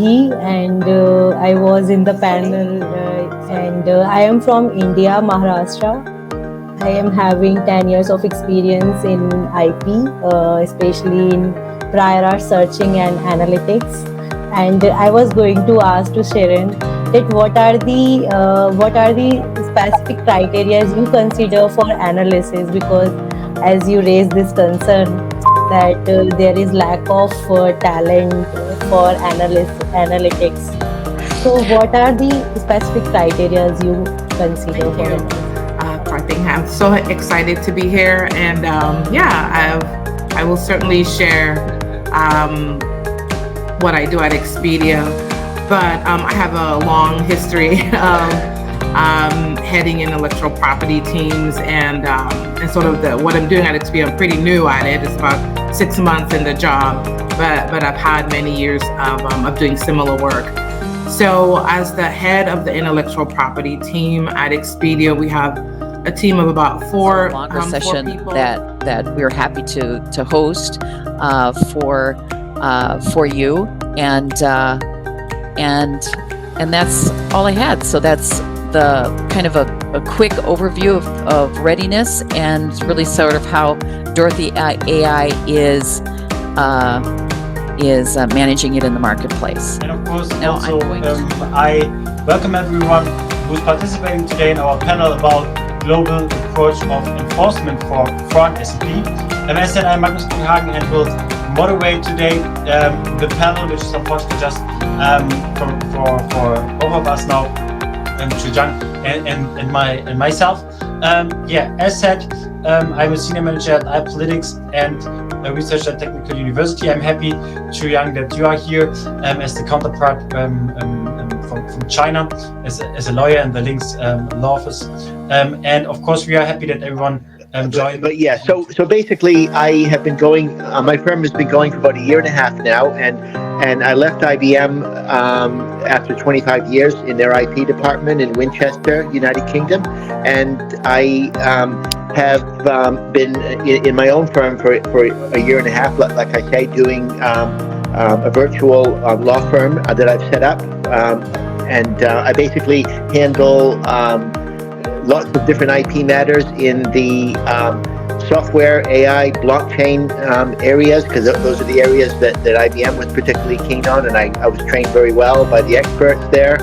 Nidhi, and I was in the panel. And I am from India, Maharashtra. I am having 10 years of experience in IP, especially in prior art searching and analytics. And I was going to ask to Sharon that what are the specific criteria you consider for analysis, because as you raised this concern that there is lack of talent for analytics. So what are the specific criteria you consider Thank for you. analysis? Karthik, I'm so excited to be here, and I will certainly share what I do at Expedia, but I have a long history of heading intellectual property teams, and sort of what I'm doing at Expedia. I'm pretty new at it. It's about 6 months in the job, but I've had many years of doing similar work. So as the head of the intellectual property team at Expedia, we have a team of about four. So a longer session that we're happy to host for you, and that's all I had. So that's the kind of a quick overview of readiness, and really sort of how Dorothy AI is managing it in the marketplace. And of course, Now also, I'm I welcome everyone who's participating today in our panel about global approach of enforcement for fraud SAP. As I said, I'm Magnus Hagen and will moderate today the panel, which is unfortunately just for both of us now, Zhang and myself. As said, I'm a senior manager at iPolitics and a researcher at Technical University. I'm happy, Chuyang, that you are here as the counterpart from China as a lawyer in the Links law office. And of course, we are happy that everyone joined. But yeah, so basically, I have been going. My firm has been going for about a year and a half now, and I left IBM after 25 years in their IP department in Winchester, United Kingdom, and I have been in my own firm for a year and a half, like I say, doing a virtual law firm that I've set up, and I basically handle lots of different IP matters in the software, AI, blockchain areas, because those are the areas that IBM was particularly keen on, and I was trained very well by the experts there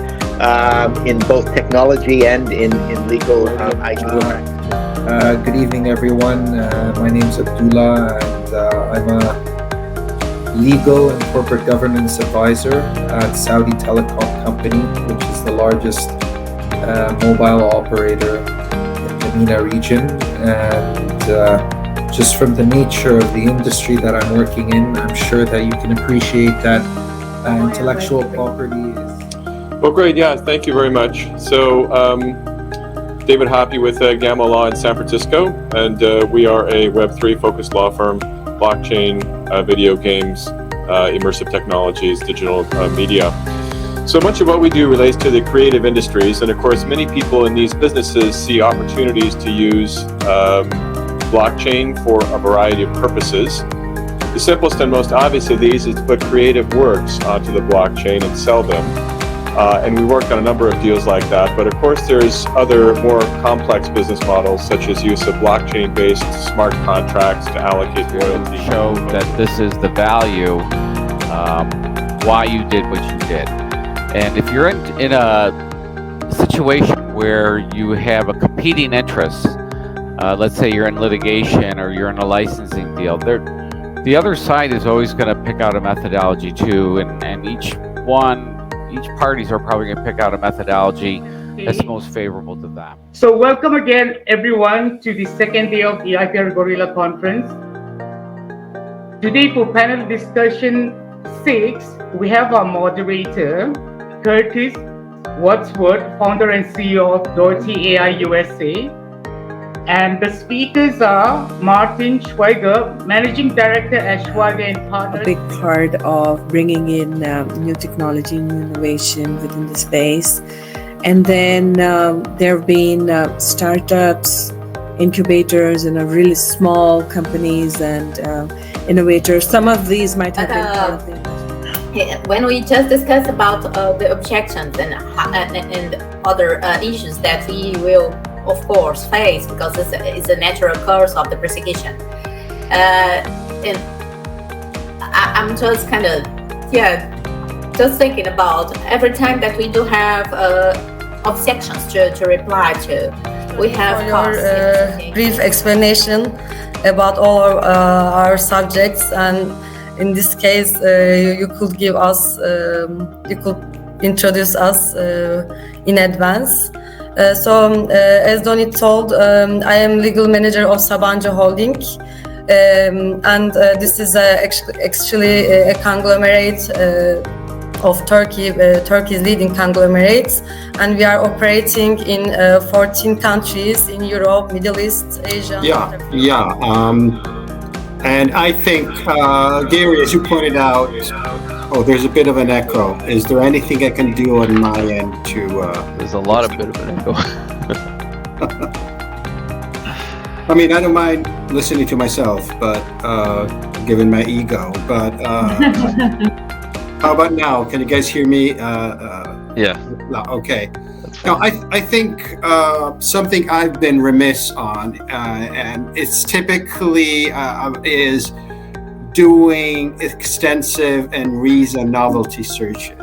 in both technology and in legal IP. Good evening, everyone. My name's Abdullah, and I'm a legal and corporate governance advisor at Saudi Telecom Company, which is the largest mobile operator in the MENA region. And just from the nature of the industry that I'm working in, I'm sure that you can appreciate that intellectual property is... Well, great. Yeah, thank you very much. So, David Hoppy with Gamma Law in San Francisco, and we are a Web3 focused law firm, blockchain, video games, immersive technologies, digital media. So much of what we do relates to the creative industries, and of course many people in these businesses see opportunities to use blockchain for a variety of purposes. The simplest and most obvious of these is to put creative works onto the blockchain and sell them. And we worked on a number of deals like that, but of course there's other more complex business models, such as use of blockchain-based smart contracts to allocate royalty. Show that this is the value, why you did what you did. And if you're in a situation where you have a competing interest, let's say you're in litigation or you're in a licensing deal, the other side is always going to pick out a methodology too, and each parties are probably going to pick out a methodology that's most favorable to them. So welcome again, everyone, to the second day of the IPR Gorilla conference. Today for panel discussion 6, we have our moderator, Curtis Wadsworth, founder and CEO of Dorothy AI USA. And the speakers are Martin Schweiger, Managing Director at Schweiger & Partners. A big part of bringing in new technology, new innovation within the space. And then there have been startups, incubators, and really small companies and innovators. Some of these might have been part of the industry. when we just discussed about the objections and other issues that we will, of course, face because it's a natural course of the prosecution. And I'm just kind of, just thinking about every time that we do have objections to reply to, we have for your brief explanation about all our subjects, and in this case you could give us, you could introduce us in advance. So as Donit told, I am legal manager of Sabancı Holding, and this is actually a conglomerate of Turkey's leading conglomerates, and we are operating in 14 countries in Europe, Middle East, Asia. And I think, Gary, as you pointed out, there's a bit of an echo. Is there anything I can do on my end to... There's a lot of bit of an echo. I mean, I don't mind listening to myself, but given my ego, but how about now? Can you guys hear me? Yeah. Okay. Now, I think something I've been remiss on, and it's typically is doing extensive and reason novelty searches.